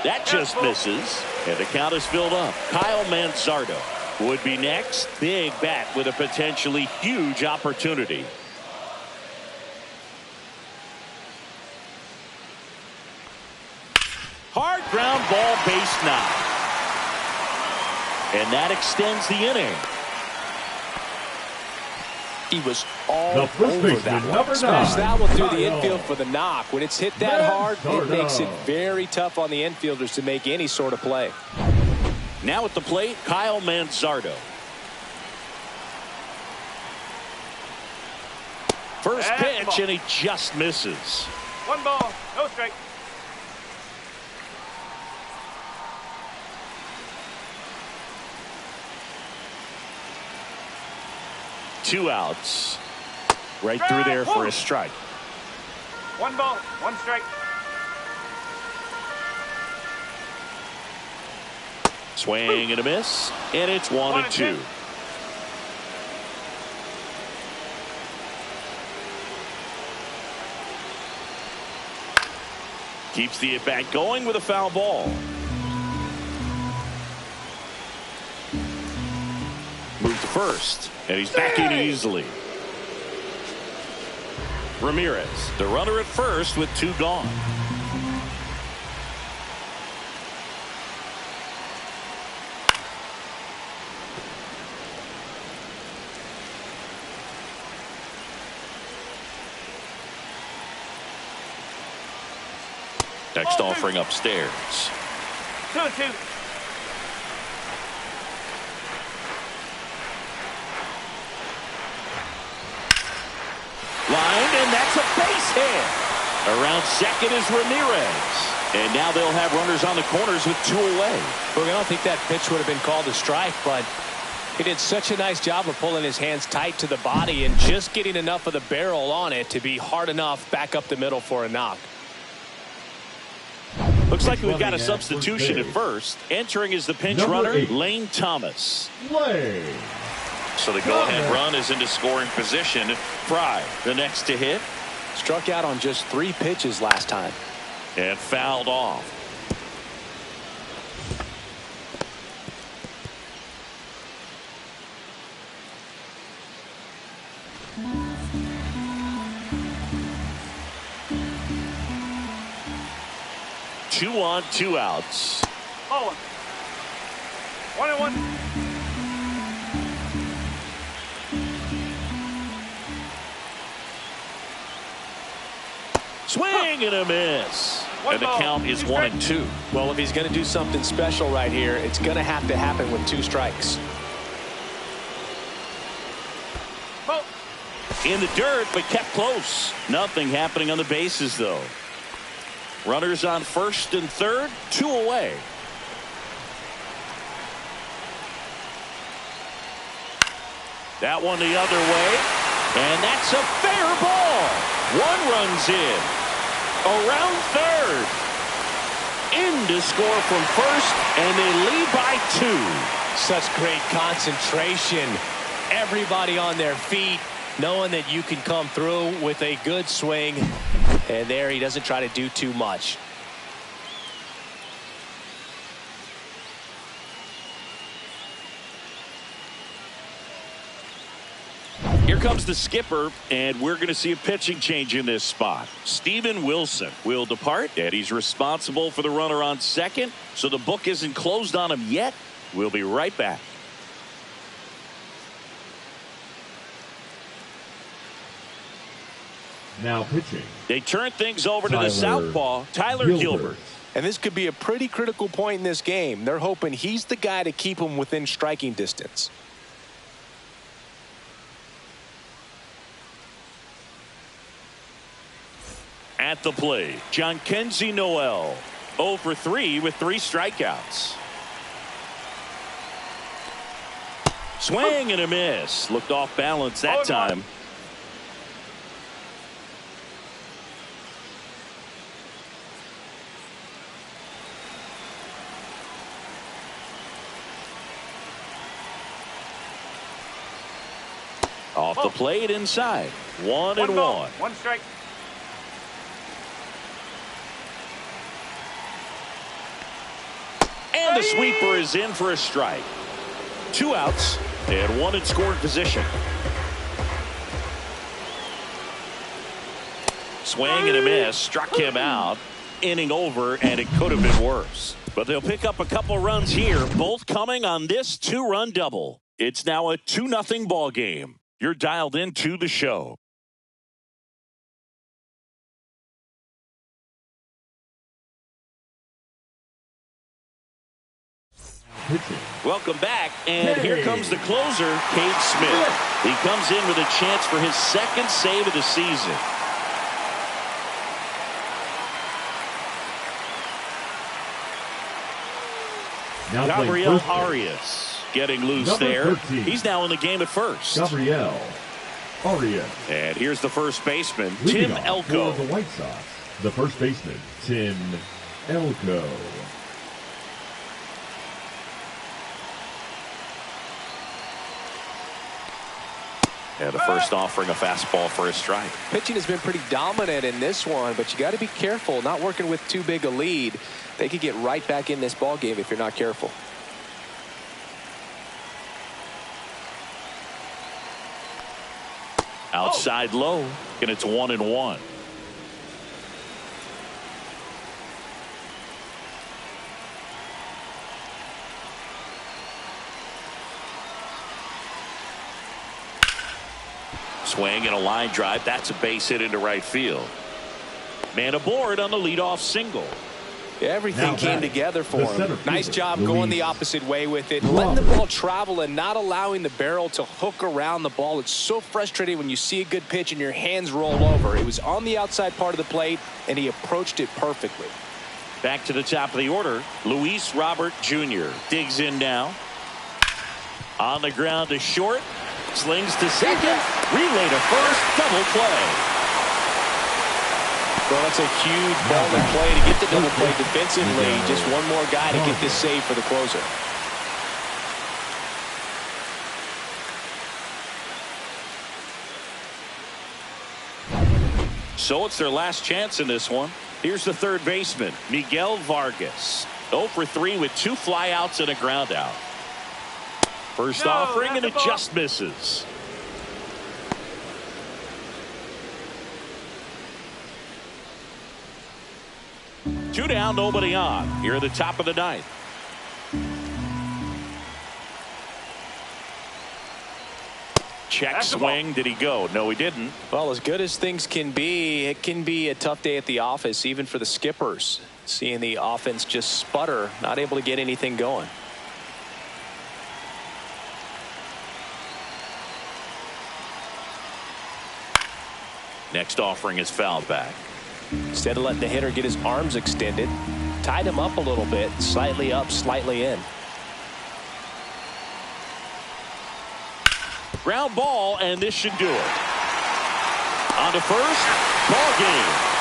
That just misses, and the count is filled up. Kyle Manzardo would be next. Big bat with a potentially huge opportunity. Hard ground ball, base knock. And that extends the inning.
He was all over that one. Smashed that one through the infield for the knock. When it's hit that hard, it makes it very tough on the infielders to make any sort of play.
Now at the plate, Kyle Manzardo. First pitch, and he just misses.
1 ball, no strike.
Two outs. Right through there for a strike.
1 ball, 1 strike.
Swing and a miss, and it's 1-2. Keeps the at bat going with a foul ball. Move to first, and he's back in easily. Ramirez, the runner at first with 2 gone. Next offering upstairs.
2-2.
Line, and that's a base hit. Around second is Ramirez. And now they'll have runners on the corners with 2 away.
Look, I don't think that pitch would have been called a strike, but he did such a nice job of pulling his hands tight to the body and just getting enough of the barrel on it to be hard enough back up the middle for a knock.
Looks like we've got a substitution at first. Entering is the pinch runner, Lane Thomas. So the go-ahead run is into scoring position. Fry, the next to hit.
Struck out on just 3 pitches last time.
And fouled off. Two on, 2 outs.
Oh, 1-1.
Swing and a miss. And the count is 1-2.
Well, if he's going to do something special right here, it's going to have to happen with 2 strikes.
In the dirt, but kept close. Nothing happening on the bases, though. Runners on first and third, 2 away. That one the other way, and that's a fair ball. 1 runs in. Around third. In to score from first, and they lead by 2.
Such great concentration. Everybody on their feet, knowing that you can come through with a good swing. And there he doesn't try to do too much.
Here comes the skipper, and we're going to see a pitching change in this spot. Steven Wilson will depart, and he's responsible for the runner on second, so the book isn't closed on him yet. We'll be right back.
Now pitching.
They turn things over to the southpaw, Tyler Gilbert.
And this could be a pretty critical point in this game. They're hoping he's the guy to keep them within striking distance.
At the plate, Jhonkensy Noel, 0 for 3 with 3 strikeouts. Swing and a miss. Looked off balance that time. Off the plate inside. 1-1.
1 strike.
And the sweeper is in for a strike. 2 outs and 1 in scoring position. Swing and a miss. Struck him out. Inning over, and it could have been worse. But they'll pick up a couple runs here, both coming on this 2-run double. It's now a 2-0 ball game. You're dialed into the show. Welcome back, and here comes the closer, Cade Smith. He comes in with a chance for his 2nd save of the season.
Now
Gabriel Arias getting loose
Number
there.
13.
He's now in the game at first.
Gabriel Arias.
And here's the first baseman,
Leading
Tim
off
Elko.
for the White Sox, the first baseman, Tim Elko.
And the first offering a fastball for a strike.
Pitching has been pretty dominant in this one, but you got to be careful. Not working with too big a lead. They could get right back in this ball game if you're not careful.
Outside low, and it's 1-1. Swing and a line drive. That's a base hit into right field. Man aboard on the leadoff single.
Yeah, everything came together for him. Nice job going the opposite way with it. Letting the ball travel and not allowing the barrel to hook around the ball. It's so frustrating when you see a good pitch and your hands roll over. It was on the outside part of the plate, and he approached it perfectly.
Back to the top of the order. Luis Robert Jr. digs in now. On the ground to short. Slings to second. Relay to first. Double play.
Well, that's a huge ball in play to get the double play defensively. Just one more guy to get this save for the closer.
So it's their last chance in this one. Here's the third baseman, Miguel Vargas. 0 for 3 with 2 flyouts and a ground out. First offering, and it just misses. Two down, nobody on. Here at the top of the 9th. Check swing. Did he go? No, he didn't.
Well, as good as things can be, it can be a tough day at the office, even for the skippers. Seeing the offense just sputter, not able to get anything going.
Next offering is fouled back.
Instead of letting the hitter get his arms extended, tied him up a little bit, slightly up, slightly in.
Ground ball, and this should do it. On to first, ball game.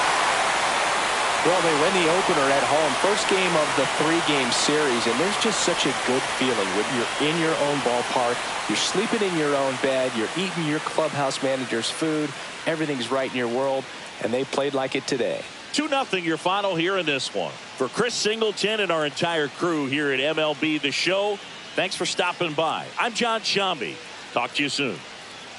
Well, they win the opener at home. First game of the 3-game series, and there's just such a good feeling when you're in your own ballpark. You're sleeping in your own bed. You're eating your clubhouse manager's food. Everything's right in your world, and they played like it today.
2-0 your final here in this one. For Chris Singleton and our entire crew here at MLB The Show, thanks for stopping by. I'm John Shambi. Talk to you soon.